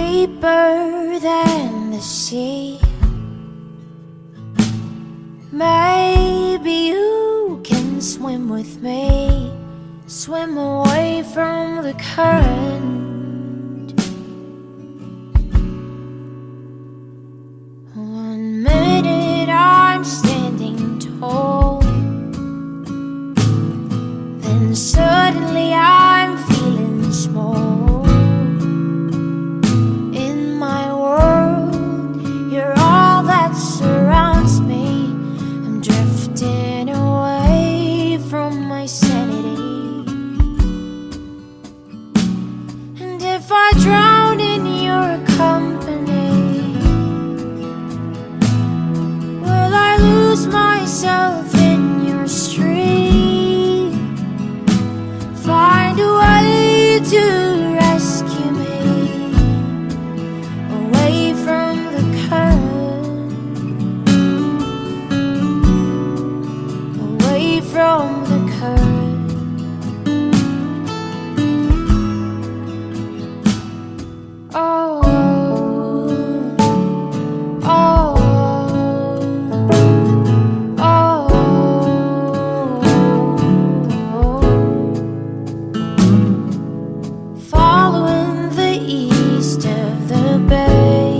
deeper than the sea. Maybe you can swim with me, swim away from the current. 1 minute I'm standing tall, then suddenly I'm feeling small. In my world, you're all that surrounds me. I'm drifting away from my sanity. And if I drown in your company, will I lose myself in your stream? Find a way to rescue me away from the current, away from the current. Oh, oh, oh, following the east of the bay,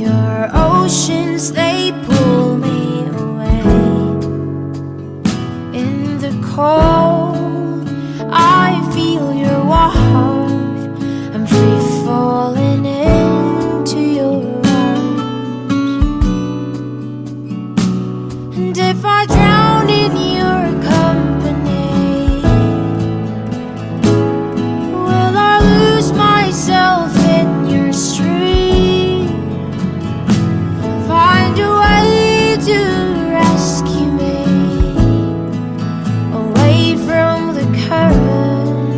your oceans, they pull me away. In the cold, I feel your warmth. I'm free falling into your arms. And if I drown in your company, will I lose myself in your stream? Find a way to rescue me away from the current,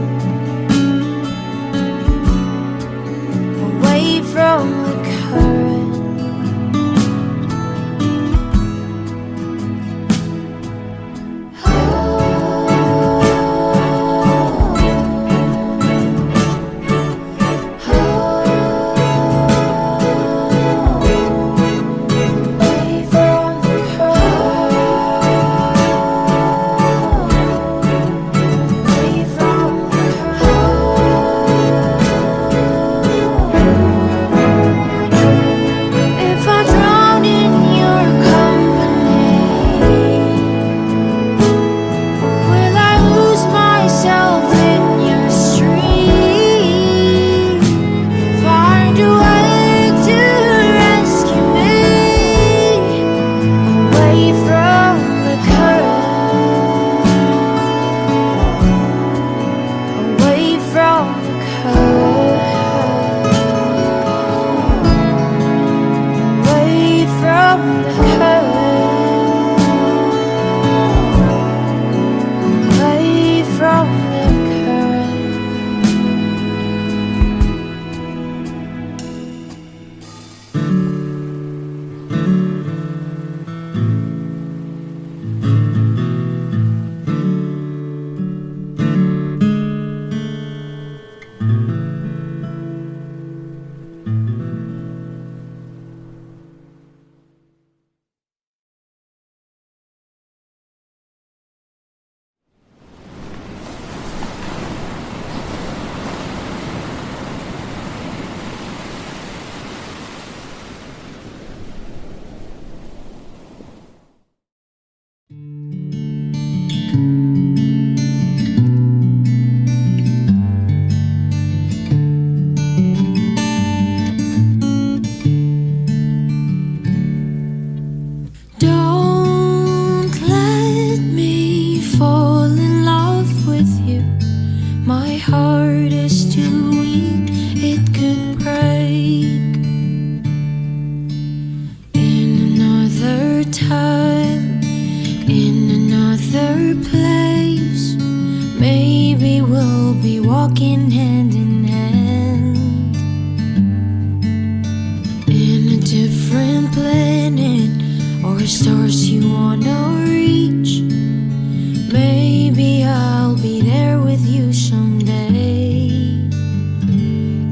away from the current. Away from the current.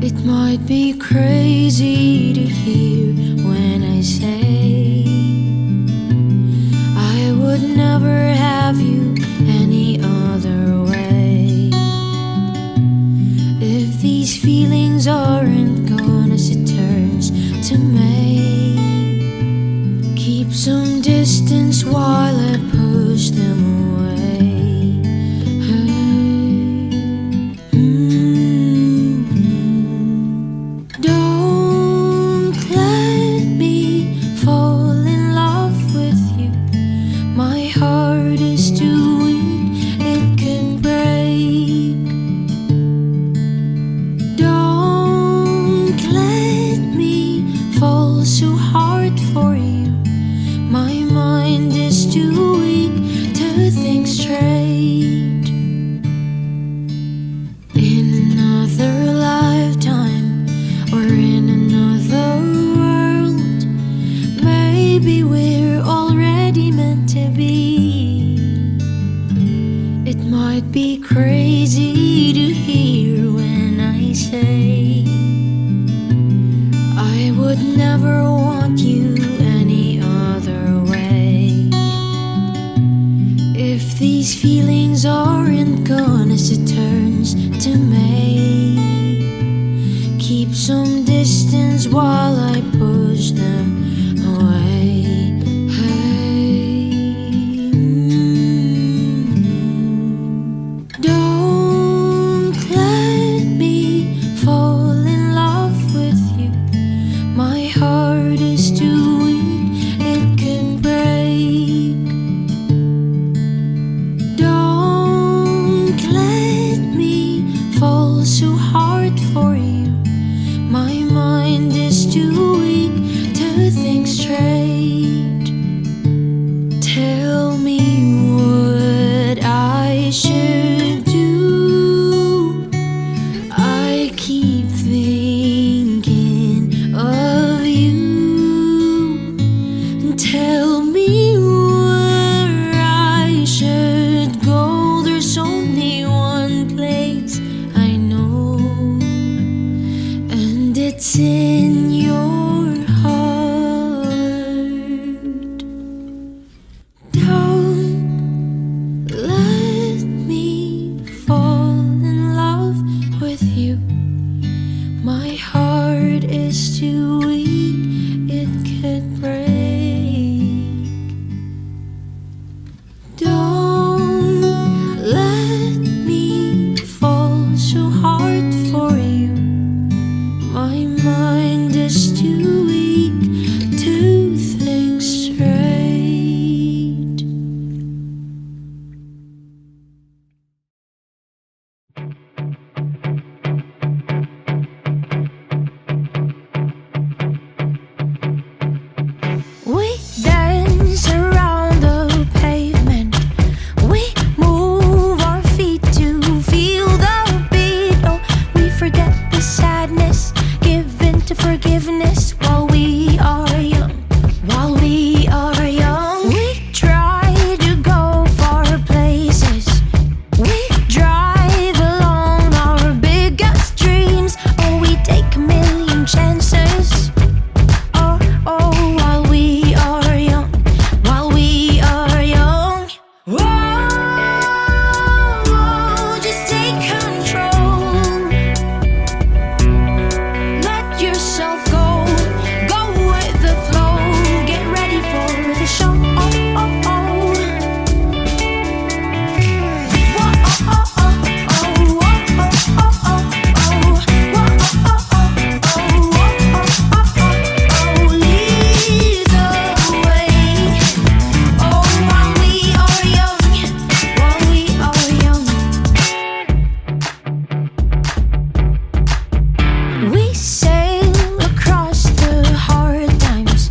It might be crazy to hear when I say I would never have you any other way. If these feelings aren't gone as it turns to May, keep some distance while I push them away. Don't let me fall in love with you. My heart is too weak, it can break. Don't let me fall so hard for you. My mind is too weak to think straight. In another lifetime or in another world, maybe we're already meant to be. It might be crazy to hear when I say I would never want you any other way. If these feelings aren't gone as it turns to May, keep some distance while I push them away. Don't let me fall in love with you. My heart is too weak, it can break. Don't let me fall so hard for you. My mind is too weak to think straight. Tell me what I should do. I keep thinking of you. Tell me where I should go. There's only one place I know, and it's in your heart. Don't let me fall in love with you. My heart is too weak, it could break. Don't let me fall so hard for you. My mind is too weak to think straight. We dance around the pavement. We move our feet to feel the beat. Oh, we forget the sadness, give in to forgiveness while we are young. While we are young, we try to go far places. We drive along our biggest dreams. Oh, we take a million chances. Oh, oh, while we are young, while we are young. Whoa, just take control. Let yourself go, go with the flow. Get ready for the show. Oh, oh, oh. Whoa, oh, oh, oh, oh, oh, oh, oh, oh. Whoa, oh, oh, oh, oh, oh, oh, oh, oh. Lead the way. Oh, while we are young, while we are young. We sail across the hard times.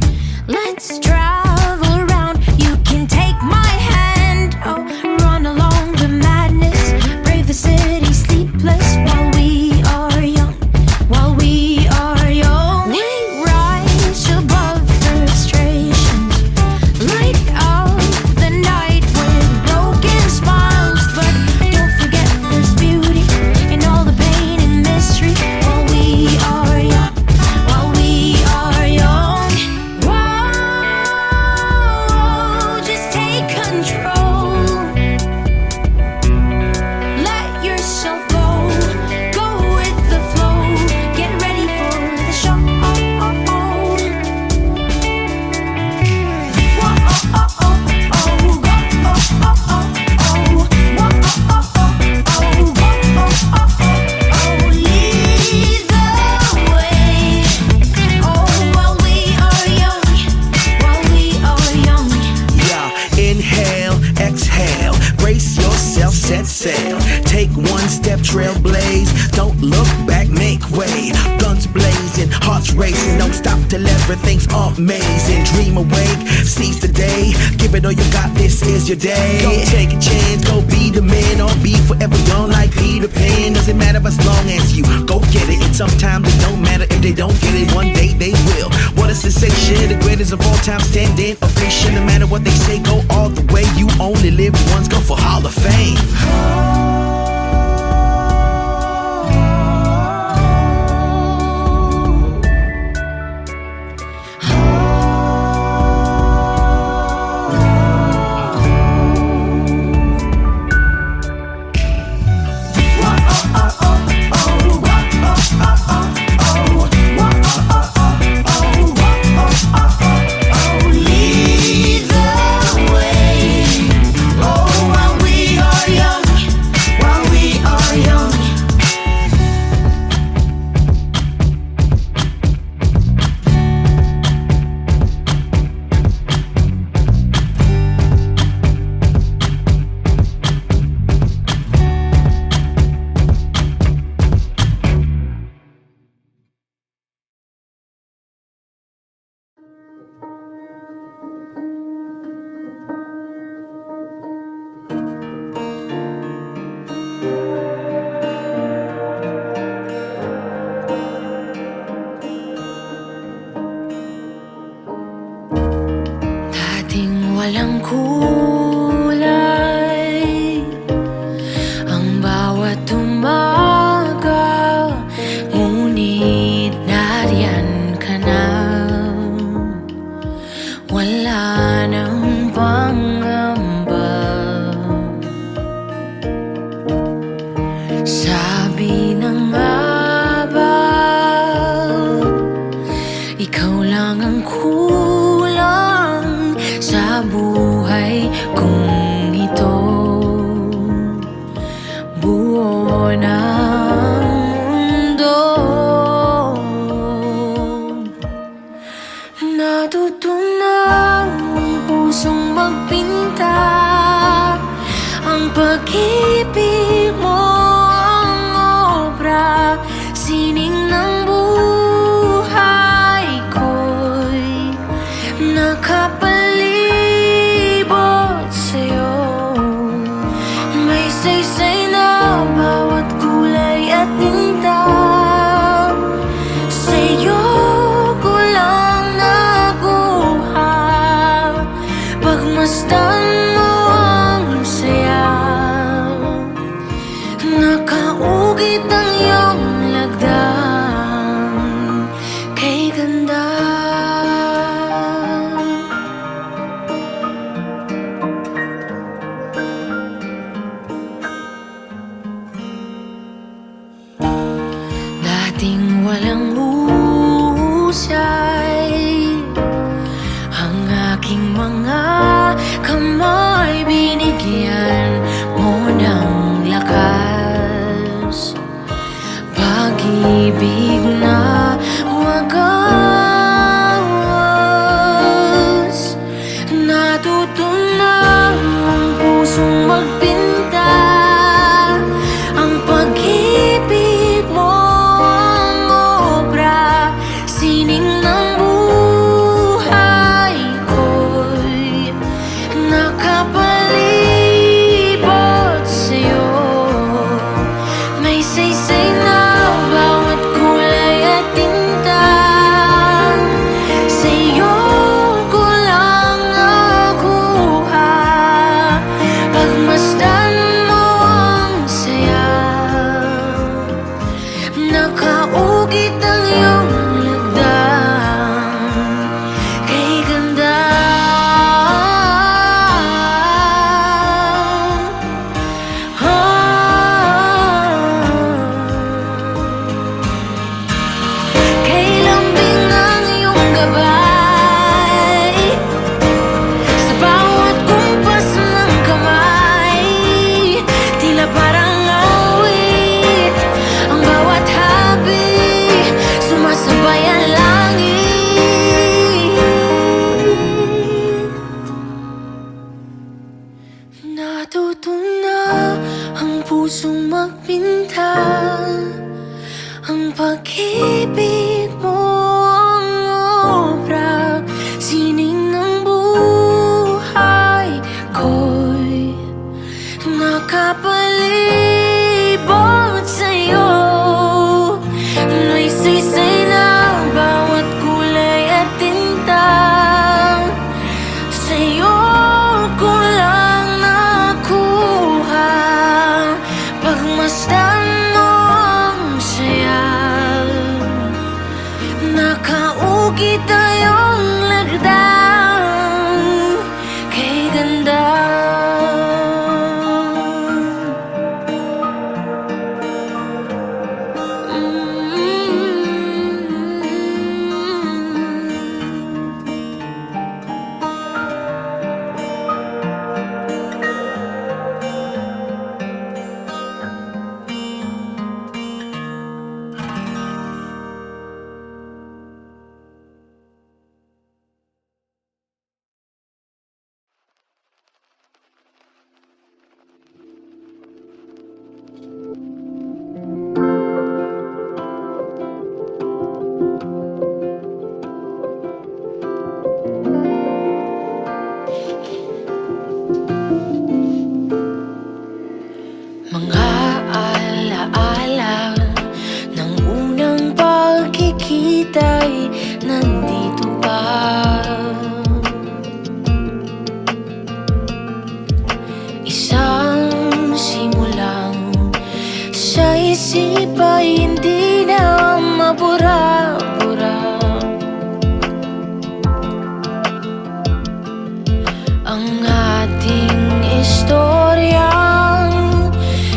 Let's travel around. You can take my hand. Oh, run along the madness. Brave the city sleepless while we are young. While we are young. We rise above frustrations. Light up the night with broken smiles. But don't forget there's beauty in all the pain and mystery while we blazing, hearts racing, don't stop till everything's amazing. Dream awake, seize the day, give it all you got, this is your day. Go take a chance, go be the man, or be forever young like Peter Pan. Doesn't matter as long as you go get it. And sometimes it don't matter if they don't get it, one day they will. What a sensation, the greatest of all time, standing ovation. No matter what they say, go all the way, you only live once, go for Hall of Fame. Walang kulay ang bawat umaga, ngunit nariyan ka na. Wala nang pangamba. Sabi na nga ba, ikaw lang ang kulang sa buhay kong ito. Buo ng mundo, natutunaw ang pusong magpinta. Ang pag-ibig mo ang obra, sining ng buhay ko'y nakapalibot sa'yo. May saysay na bawat kulay at tinta, sa'yo ko lang nakuha. Pagmasdan mo ang saya, nakaugit ang iyong lagdang kay ganda. Dating walang husay ang aking mga kamay, binigyan mo ng lakas. Pag-ibig na wagas, natutunaw ang pusong magpinta. Ang pag-ibig mo ang obra, sining ng buhay ko'y pag-ibig mo ang obra, sining ng buhay ko'y nakapalibot sa'yo. May saysay na bawat kulay at tinta, sa'yo ko lang nakuha. Pagmasdan mo ang saya, nakaugi tayong lagdang kay ganda. Mga alaala ng unang pagkikita'y nandito pa. Isang simulang sa isip ay hindi na mabura-bura. Ang ating istoryang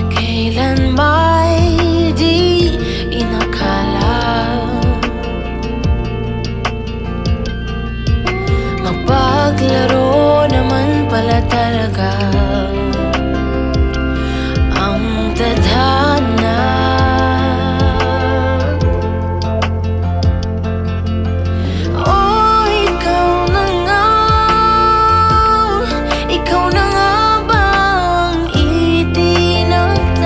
kailan may di inakala, magpaglaro naman pala talaga ang tadhana. Oh, ikaw na nga, ikaw na nga bang itinakdang?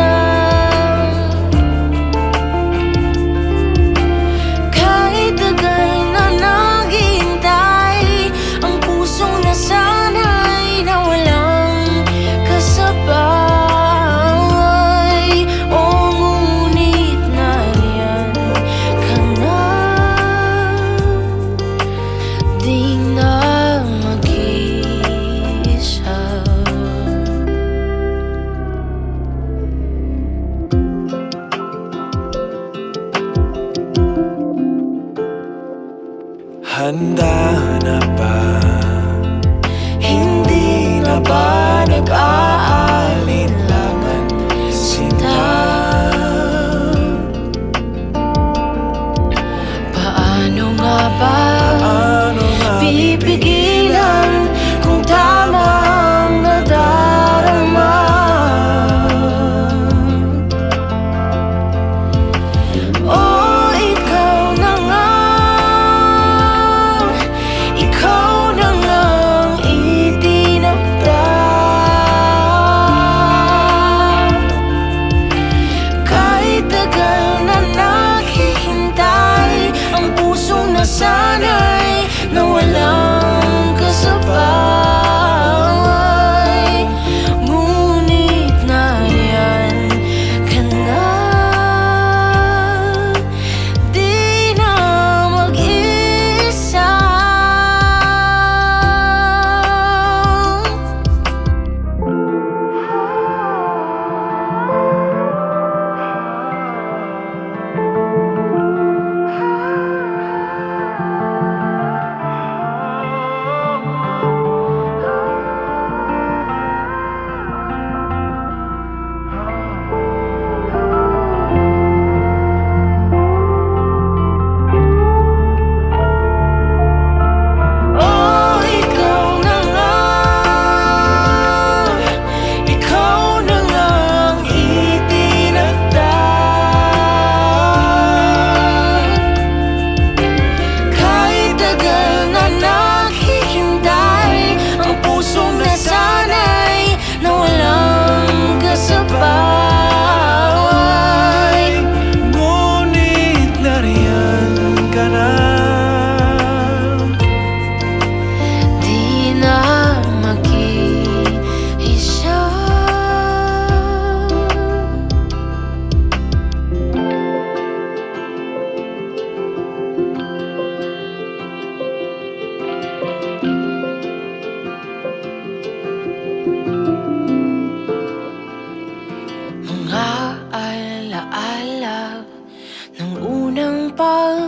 Kahit tagal na naghihintay, ang pusong nasanay na walang kasabay. Oh, ngunit nariyan ka na, di na mag-iisa. Handa na ba? Hindi na ba nag-aalinlangan sinta? Paano nga ba pipigilan kung tama ang nadarama? Oh, ikaw na nga, ikaw na nga ang itinakda.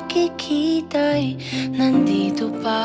pagkikita'y nandito pa.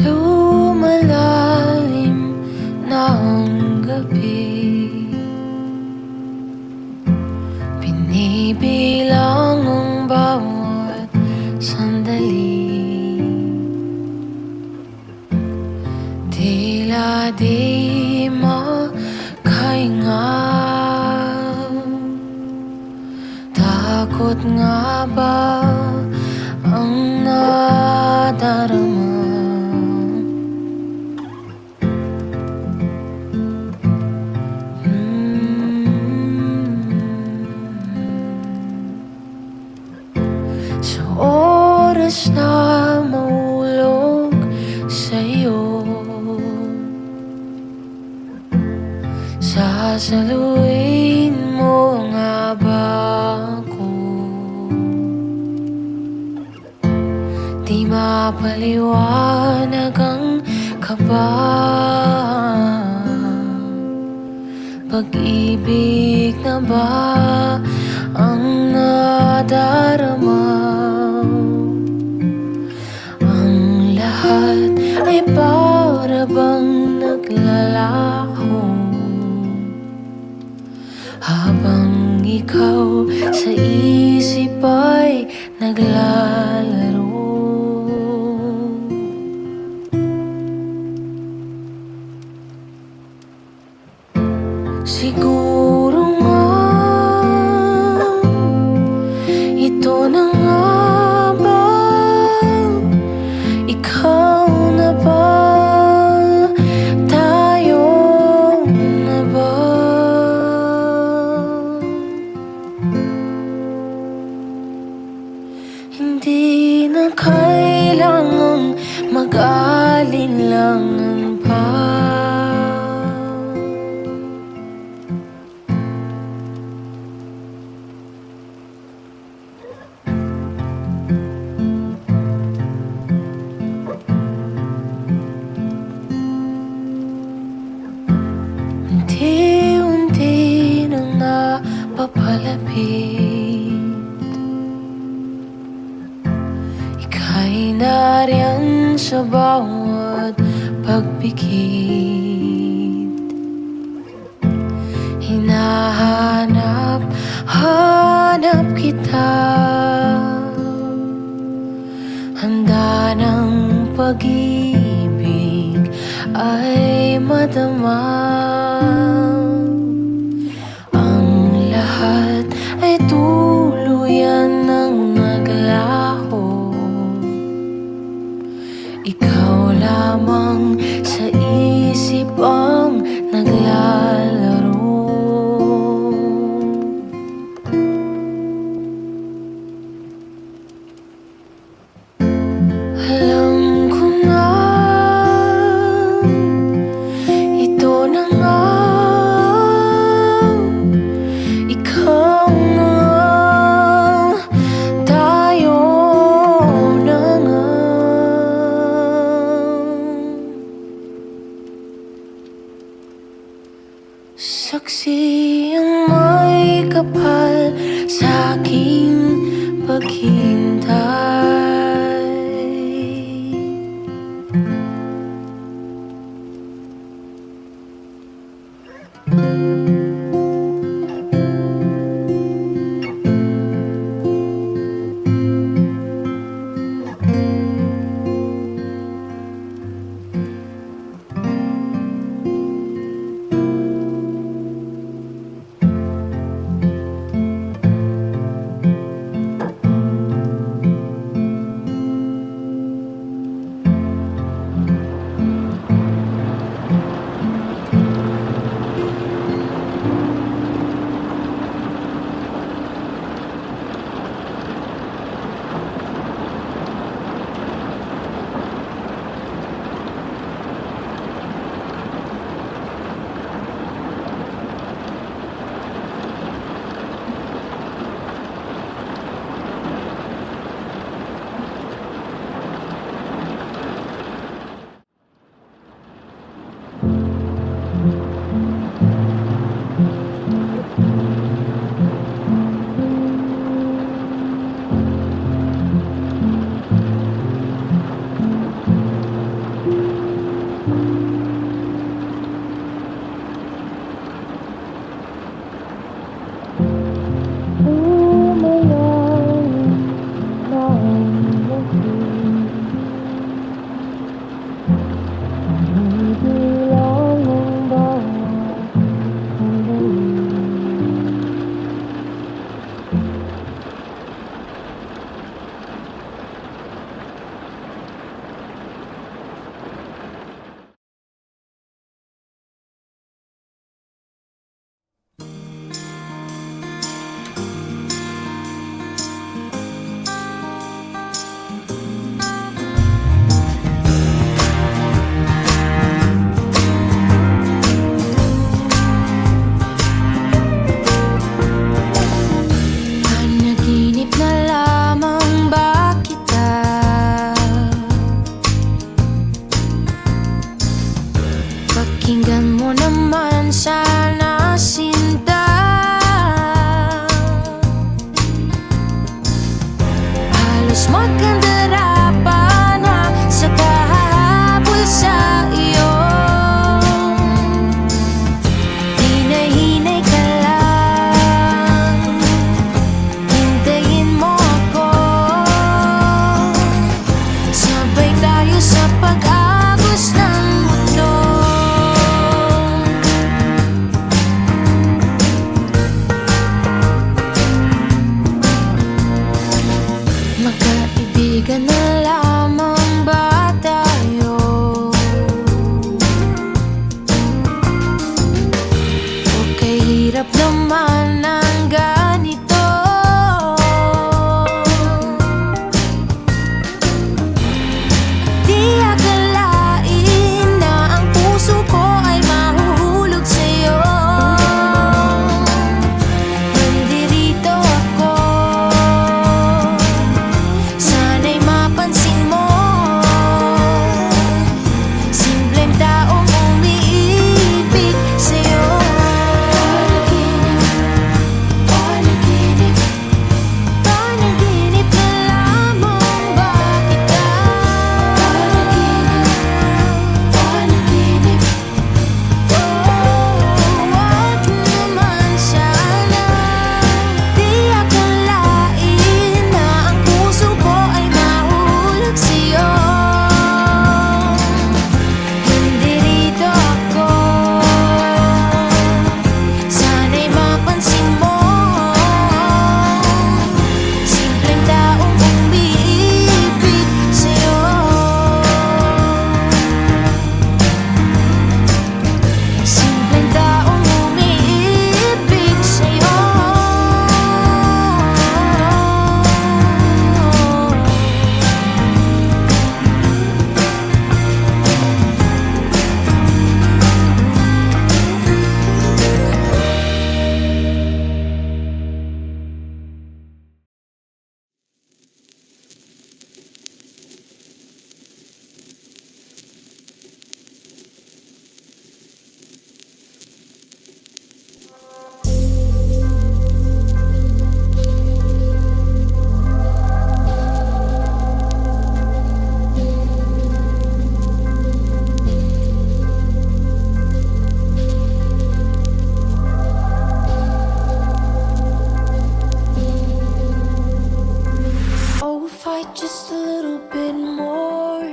Lumalalim na ang gabi, binibilang ang bawat sandali. Tila di makahinga, takot nga ba ang nadarama? Sa oras na mahulog sa'yo, sasaluin mo nga ba ako? Di mapaliwanag ang kaba, pag-ibig na ba ang nadarama? Ang lahat ay para bang naglalaho, habang ikaw sa isip ay naglalaro. Siguro nga ito na nga ba, ikaw na ba, tayo na ba? Hindi na kailangang mag-alinlangan pa. Unti-unti nang napapalapit, ika'y nariyan sa bawat pagpikit. Hinahanap kita, handa ng pag-ibig ay madama. Ang lahat ay tuluyan ng naglaho, ikaw lamang sa isip ang naglalaro. Alam ko na ito na nga, ikaw na nga, tayo na nga. Saksi ang may kapal sa aking paghintay. Mas maganda pa na sa kahabol sa iyo. Hinay-hinay ka lang, hintayin mo ako. Sabay tayo sa pag-agos ng mundo. Magkaibigan na lamang ba tayo? Okay, hirap naman ang ganito. Di akalain na ang puso ko ay mahuhulog sa'yo. Nandirito ako, sana'y mapansin mo. Simpleng taong umiibig sa'yo. Panaginip, panaginip na lamang ba kita? Panaginip, wag naman sana. Di akalain na ang puso ko ay mahulog sa'yo. Nandirito ako, sana'y mapansin mo. Simpleng taong umiibig sa'yo. Simpleng taong umiibig sa'yo. Oh, fight just a little bit more.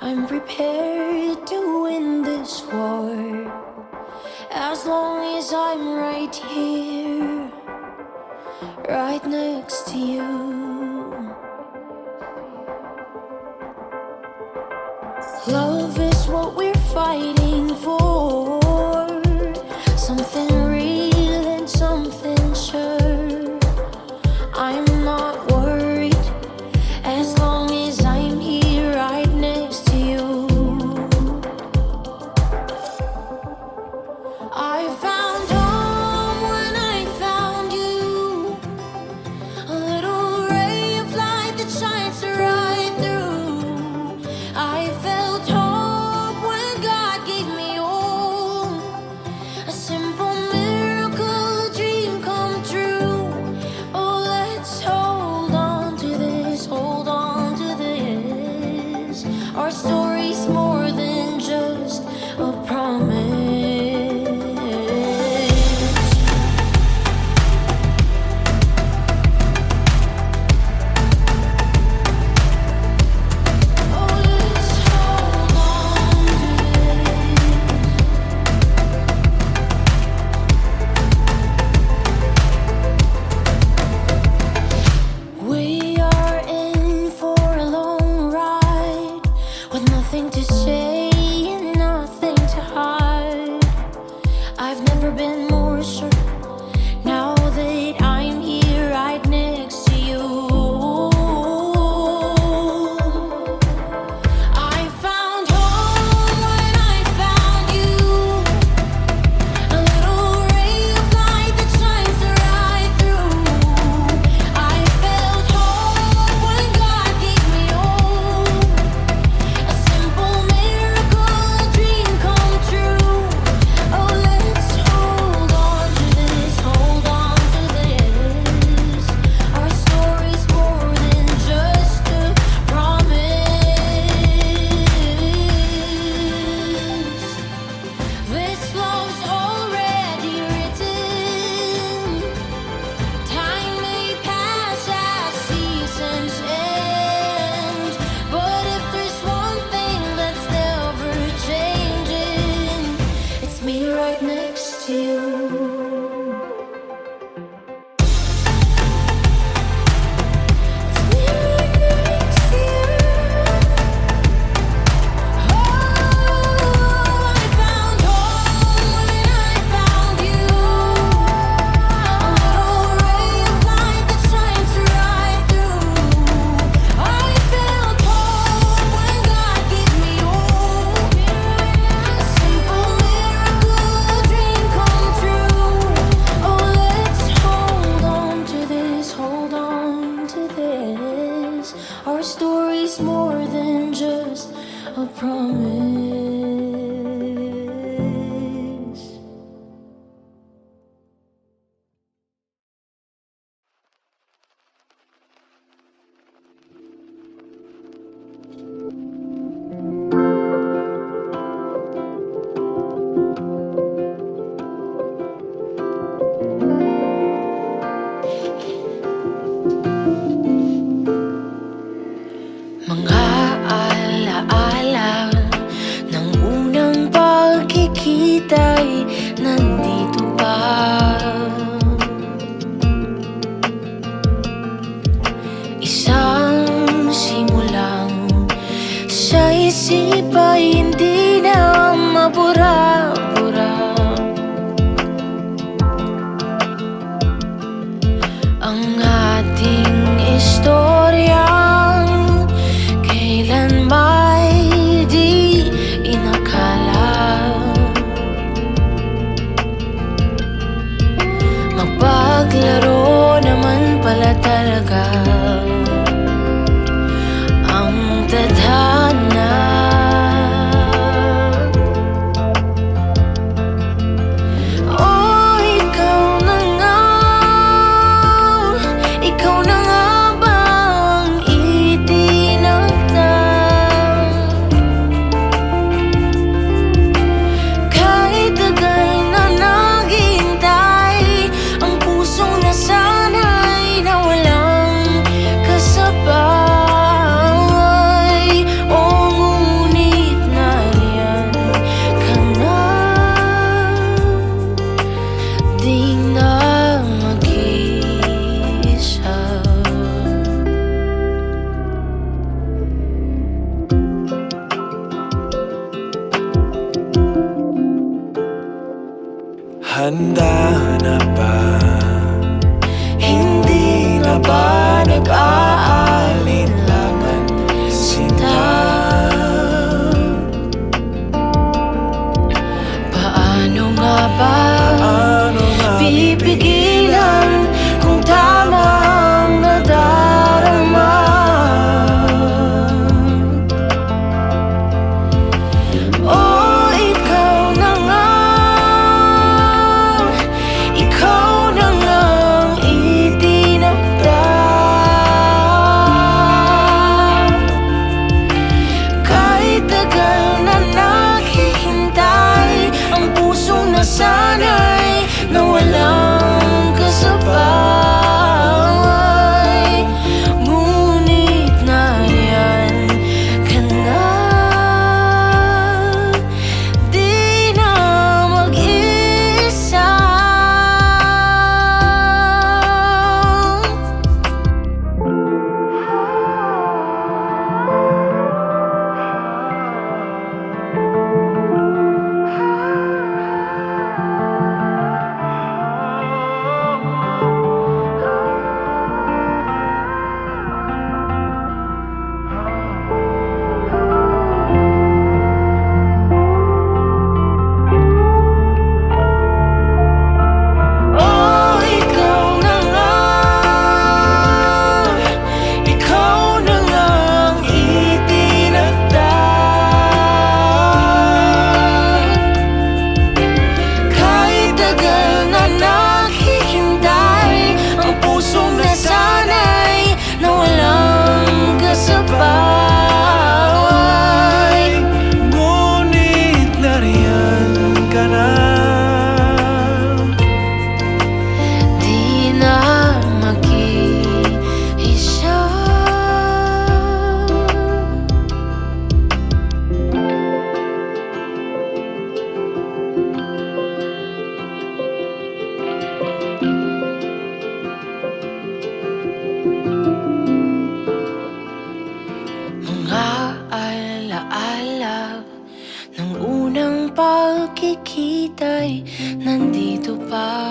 I'm prepared to win this war. As long as I'm right here, right next to you. Love is what we're fighting for. Something real and something sure. I'm not worried as long as I'm here right next to you. I found home when I found you. A little eyes. Our story's more than just a promise. Mga alaala ng unang pagkikita'y nandito pa. Isang simulang sa isip ay hindi na mabura-bura. Ang ating istoryang kailan may di inakala mapaglaro naman pala talaga ang tadhana. Oh, ikaw na nga ba ang itinakda? Kahit tagal na naghihintay, ang pusong nasanay na walang kasabay. Oh, ngunit nariyan ka na, di na mag-isa. Handa na ba? Hindi na ba nag-aalinlangan sinta? Paano nga ba pipigilan kung tama ang nadarama? Oh, ikaw na nga ang itinakda. Kahit tagal na naghihintay, ang pusong nasanay na walang kasabay. Ngunit nariyan ka na, di na mag-isa. Oh, ikaw na nga ang itinakda. Kahit tagal na naghihintay, ang pusong nasanay na walang kasabay. Ngunit nariyan ka na, Di na mag-iisa. Mga alaala ng unang pagkikita'y nandito pa.